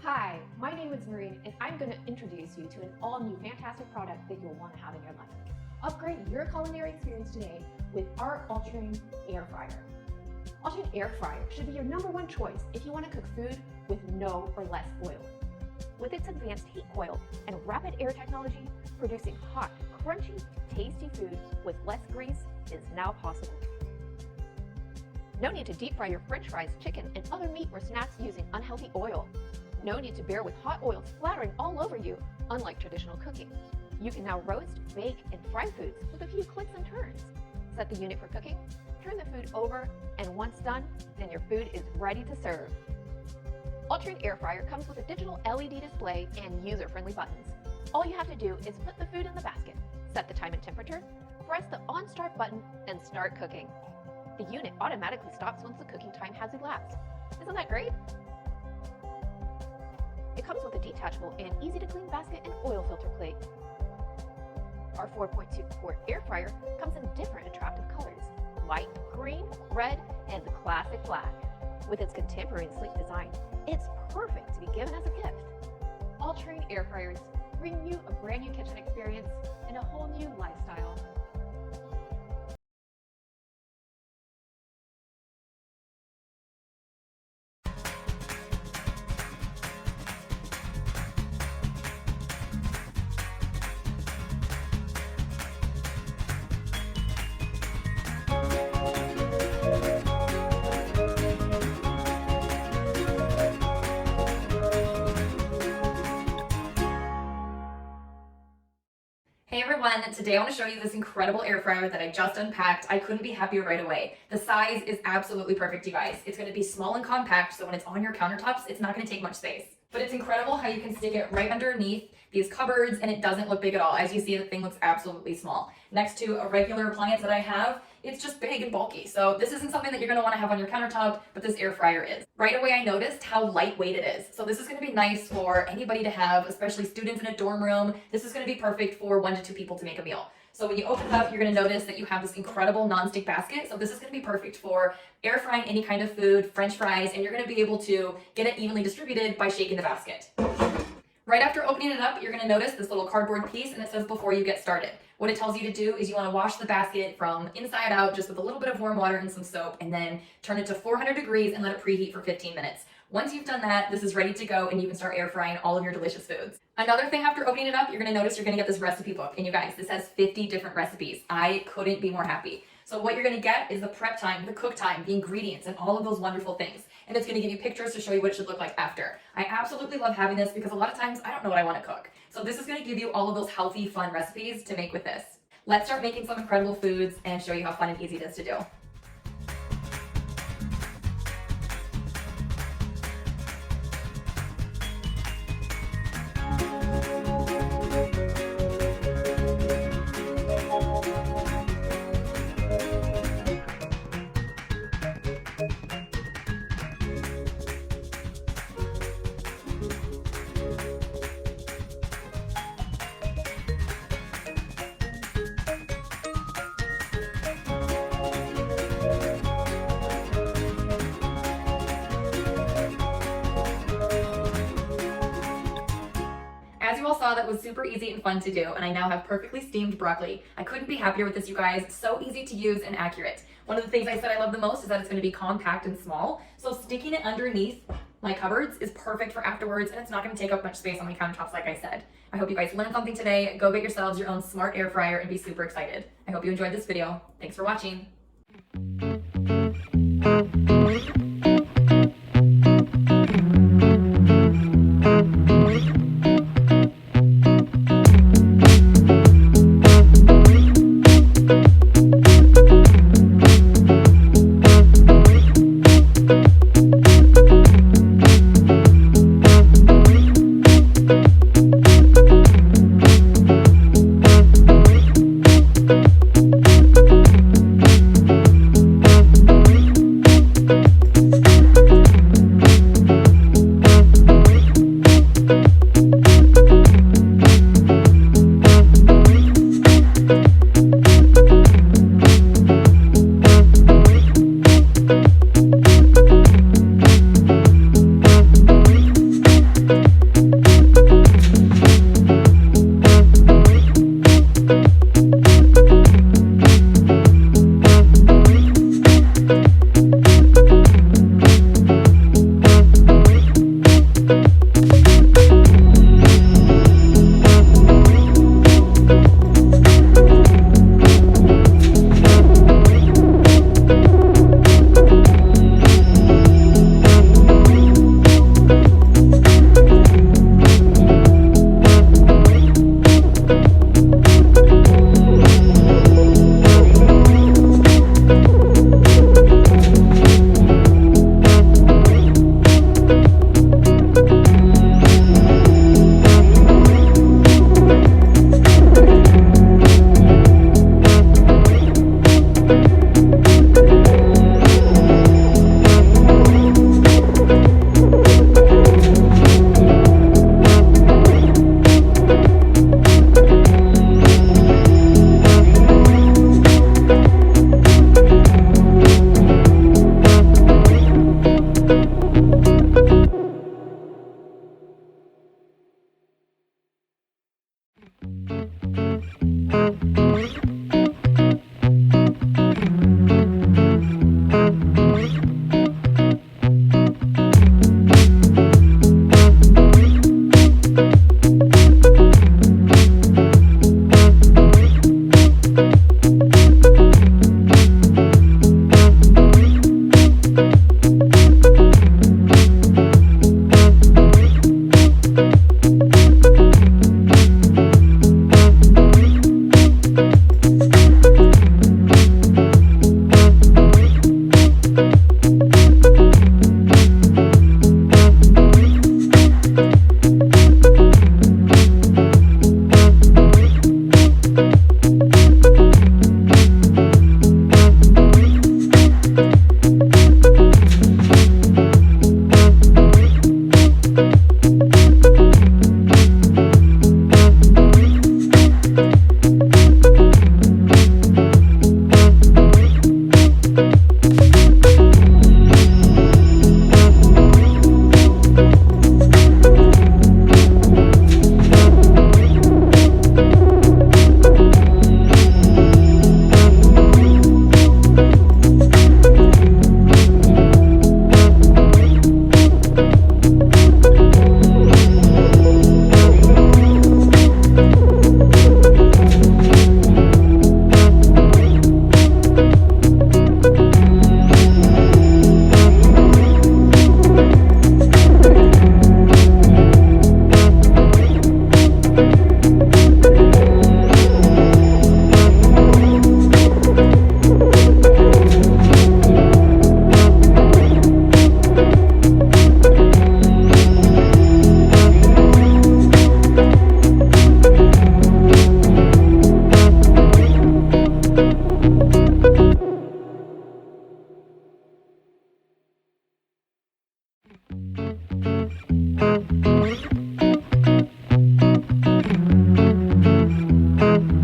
Hi, my name is Maureen, and I'm going to introduce you to an all-new fantastic product that you'll want to have in your life. Upgrade your culinary experience today with our Ultrean Airfryer. Ultrean Airfryer should be your #1 choice if you want to cook food with no or less oil. With its advanced heat coil and rapid air technology, producing hot, crunchy, tasty food with less grease is now possible. No need to deep fry your french fries, chicken, and other meat or snacks using unhealthy oil. No need to bear with hot oil splattering all over you, unlike traditional cooking. You can now roast, bake, and fry foods with a few clicks and turns. Set the unit for cooking, turn the food over, and once done, then your food is ready to serve. Ultrean Airfryer comes with a digital LED display and user-friendly buttons. All you have to do is put the food in the basket, set the time and temperature, press the on start button, and start cooking. The unit automatically stops once the cooking time has elapsed. Isn't that great? It comes with a detachable and easy to clean basket and oil filter plate. Our 4.2 quart air fryer comes in different attractive colors: white, green, red, and the classic black. With its contemporary and sleek design, it's perfect to be given as a gift. Ultrean air fryers bring you a brand new kitchen experience and a whole new lifestyle. Hey everyone, today I want to show you this incredible air fryer that I just unpacked. I couldn't be happier right away. The size is absolutely perfect, you guys. It's going to be small and compact, so when it's on your countertops, it's not going to take much space. But it's incredible how you can stick it right underneath these cupboards and it doesn't look big at all. As you see, the thing looks absolutely small. Next to a regular appliance that I have, it's just big and bulky. So this isn't something that you're going to want to have on your countertop, but this air fryer is. Right away I noticed how lightweight it is. So this is going to be nice for anybody to have, especially students in a dorm room. This is going to be perfect for 1 to 2 people to make a meal. So when you open it up, you're going to notice that you have this incredible nonstick basket. So this is going to be perfect for air frying any kind of food, french fries, and you're going to be able to get it evenly distributed by shaking the basket. Right after opening it up, you're going to notice this little cardboard piece and it says before you get started. What it tells you to do is you want to wash the basket from inside out just with a little bit of warm water and some soap, and then turn it to 400 degrees and let it preheat for 15 minutes. Once you've done that, this is ready to go and you can start air frying all of your delicious foods. Another thing after opening it up, you're going to notice you're going to get this recipe book. And you guys, this has 50 different recipes. I couldn't be more happy. So what you're going to get is the prep time, the cook time, the ingredients, and all of those wonderful things. And it's going to give you pictures to show you what it should look like after. I absolutely love having this because a lot of times I don't know what I want to cook. So this is going to give you all of those healthy, fun recipes to make with this. Let's start making some incredible foods and show you how fun and easy it is to do. As you all saw, that was super easy and fun to do, and I now have perfectly steamed broccoli. I couldn't be happier with this, you guys. So easy to use and accurate. One of the things I said I love the most is that it's going to be compact and small, so sticking it underneath my cupboards is perfect for afterwards, and it's not going to take up much space on my countertops, like I said. I hope you guys learned something today. Go get yourselves your own smart air fryer and be super excited. I hope you enjoyed this video. Thanks for watching. Bye.